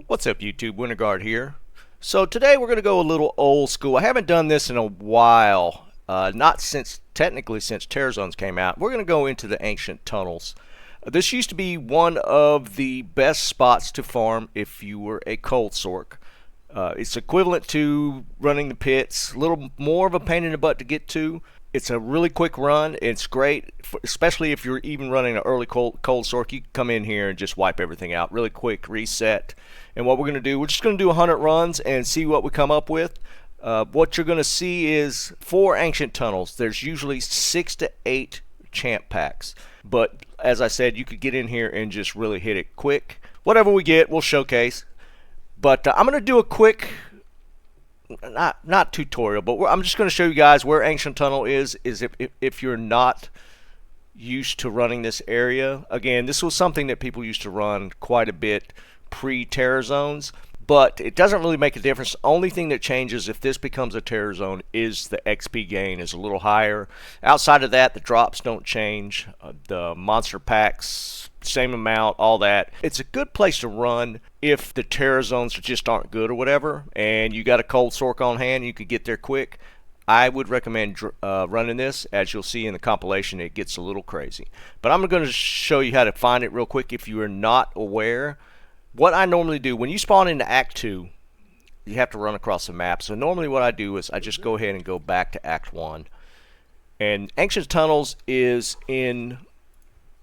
What's up YouTube, Winterguard here. So today we're going to go a little old school. I haven't done this in a while, not since, technically since Terror Zones came out. We're going to go into the ancient tunnels. This used to be one of the best spots to farm if you were a cold sork. It's equivalent to running the pits, a little more of a pain in the butt to get to. It's a really quick run. It's great, especially if you're even running an early cold sork. You can come in here and just wipe everything out really quick, reset. And what we're going to do, we're just going to do 100 runs and see what we come up with. What you're going to see is 4 ancient tunnels. There's usually 6 to 8 champ packs. But as I said, you could get in here and just really hit it quick. Whatever we get, we'll showcase. But I'm going to do a quick, not tutorial, but I'm just going to show you guys where Ancient Tunnel is if you're not used to running this area. Again, this was something that people used to run quite a bit pre-Terror Zones, but it doesn't really make a difference. The only thing that changes if this becomes a Terror Zone is the XP gain is a little higher. Outside of that, the drops don't change. The monster packs, same amount, all that. It's a good place to run if the Terror Zones just aren't good or whatever, and you got a cold sork on hand, you could get there quick. I would recommend running this. As you'll see in the compilation, it gets a little crazy. But I'm going to show you how to find it real quick if you are not aware. What I normally do, when you spawn into Act 2, you have to run across the map. So normally what I do is I just go ahead and go back to Act 1. And Ancient Tunnels is in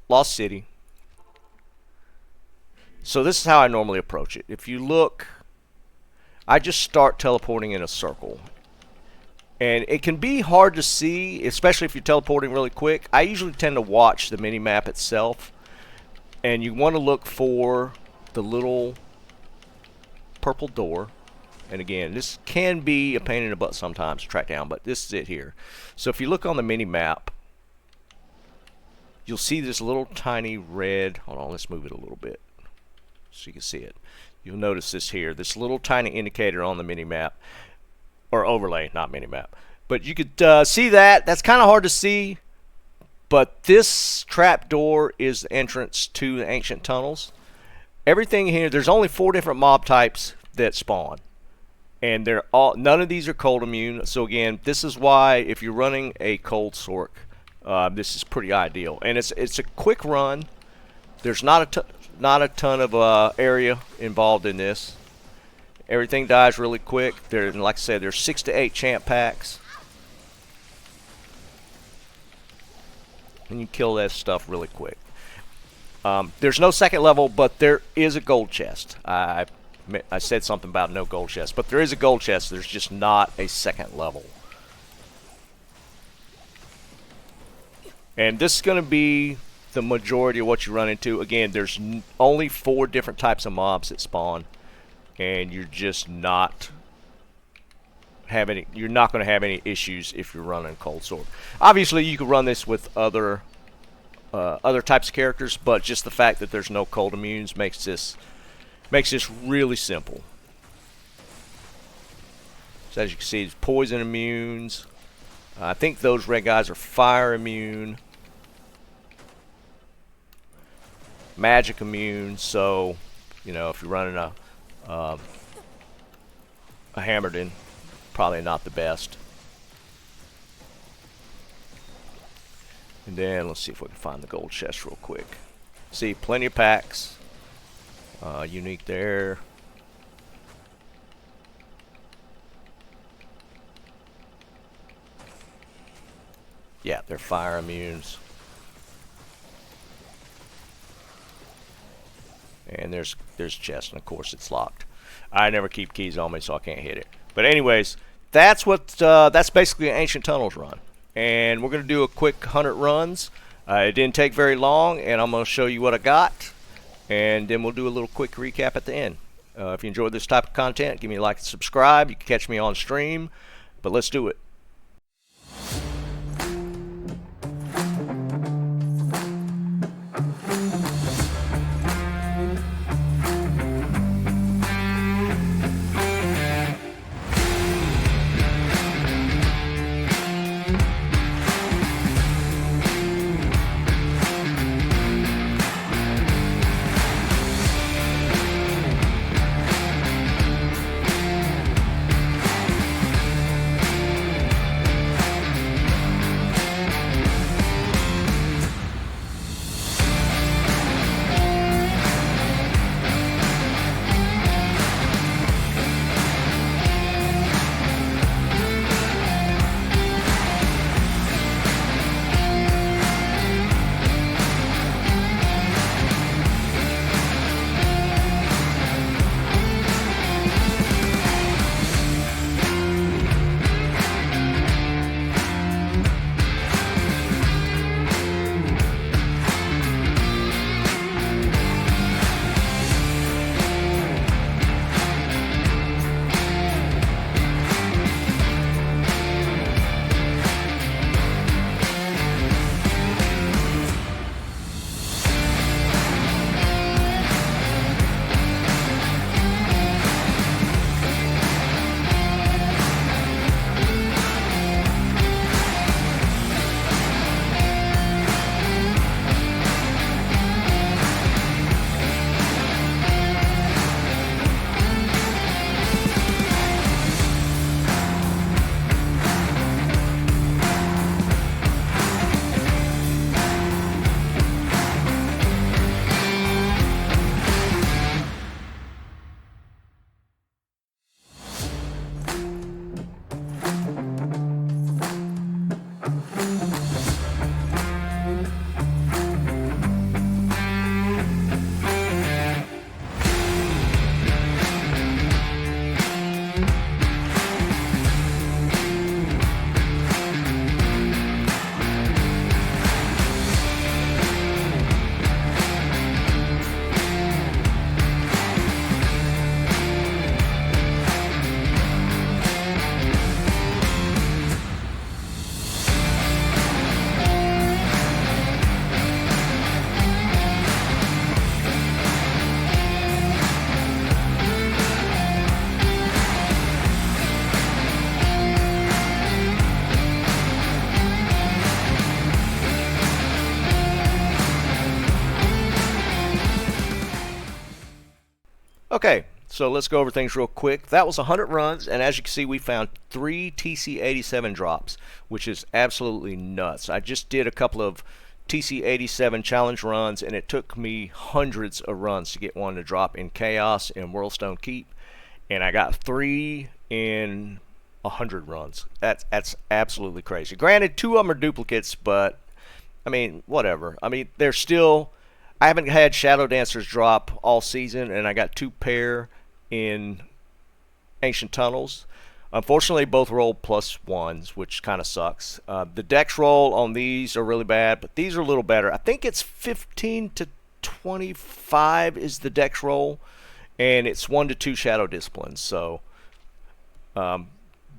Lost City. So this is how I normally approach it. If you look, I just start teleporting in a circle. And it can be hard to see, especially if you're teleporting really quick. I usually tend to watch the mini-map itself. And you want to look for the little purple door. And again, this can be a pain in the butt sometimes to track down, but this is it here. So if you look on the mini-map, you'll see this little tiny red, hold on, let's move it a little bit so you can see it. You'll notice this here, this little tiny indicator on the mini-map, or overlay, not mini-map. But you could see that. That's kind of hard to see, but this trap door is the entrance to the ancient tunnels. Everything here, there's only 4 different mob types that spawn, and they're all, none of these are cold immune. So again, this is why if you're running a cold sork, this is pretty ideal. And it's a quick run. There's not a ton of area involved in this. Everything dies really quick. There, like I said, there's 6 to 8 champ packs, and you kill that stuff really quick. There's no second level, but there is a gold chest. I said something about no gold chest, but there is a gold chest. There's just not a second level. And this is going to be the majority of what you run into. Again, there's only 4 different types of mobs that spawn, and you're just not you're not going to have any issues if you're running cold sork. Obviously, you could run this with other types of characters, but just the fact that there's no cold immunes makes this really simple. So as you can see, it's poison immunes. I think those red guys are fire immune, magic immune. So you know, if you're running a Hammerden, probably not the best. And then let's see if we can find the gold chest real quick. See, plenty of packs. Unique there. Yeah, they're fire immunes. And there's chest, and of course it's locked. I never keep keys on me, so I can't hit it. But anyways, that's basically an Ancient Tunnels run. And we're going to do a quick 100 runs. It didn't take very long, and I'm going to show you what I got. And then we'll do a little quick recap at the end. If you enjoyed this type of content, give me a like and subscribe. You can catch me on stream. But let's do it. Okay, so let's go over things real quick. That was 100 runs, and as you can see, we found 3 TC87 drops, which is absolutely nuts. I just did a couple of TC87 challenge runs, and it took me hundreds of runs to get one to drop in Chaos and Whirlstone Keep, and I got 3 in 100 runs. That's absolutely crazy. Granted, 2 of them are duplicates, but I mean, whatever. I mean, they're still. I haven't had Shadow Dancers drop all season, and I got 2 pair in Ancient Tunnels. Unfortunately, both rolled +1s, which kind of sucks. The dex roll on these are really bad, but these are a little better. I think it's 15 to 25 is the dex roll, and it's 1 to 2 Shadow Disciplines. So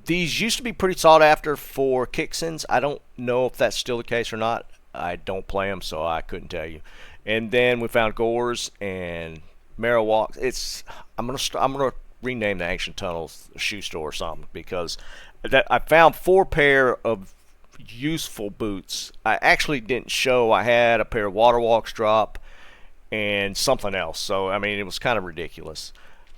these used to be pretty sought after for Kixins. I don't know if that's still the case or not. I don't play them, so I couldn't tell you. And then we found Gores and Marowaks. I'm gonna rename the Ancient Tunnels shoe store or something, because I found 4 pair of useful boots. I actually didn't show. I had a pair of Waterwalks drop and something else. So I mean, it was kind of ridiculous.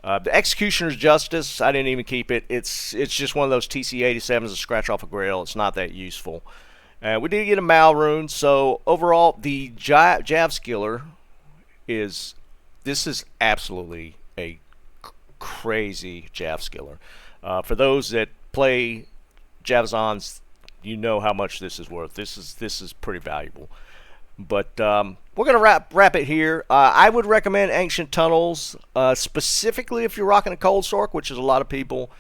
The Executioner's Justice, I didn't even keep it. It's just one of those TC87s to scratch off a grail. It's not that useful. We did get a Mal rune, so overall the Jav Skiller is absolutely a crazy Jav Skiller. For those that play Javazons, you know how much this is worth. This is pretty valuable. But we're gonna wrap it here. I would recommend Ancient Tunnels, specifically if you're rocking a Cold Sork, which is a lot of people.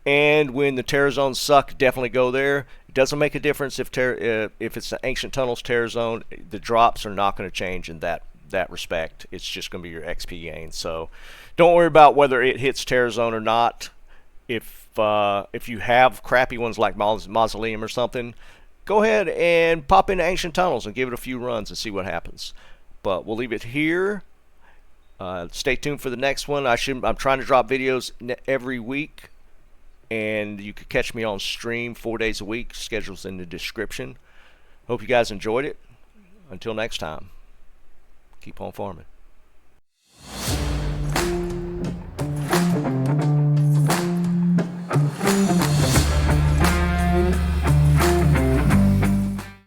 And when the Terror Zones suck, definitely go there. It doesn't make a difference if it's an Ancient Tunnels Terror Zone. The drops are not going to change in that respect. It's just going to be your XP gain. So don't worry about whether it hits Terror Zone or not. If you have crappy ones like Mausoleum or something, go ahead and pop into Ancient Tunnels and give it a few runs and see what happens. But we'll leave it here. Stay tuned for the next one. I'm trying to drop videos every week. And you could catch me on stream 4 days a week. Schedule's in the description. Hope you guys enjoyed it. Until next time, keep on farming.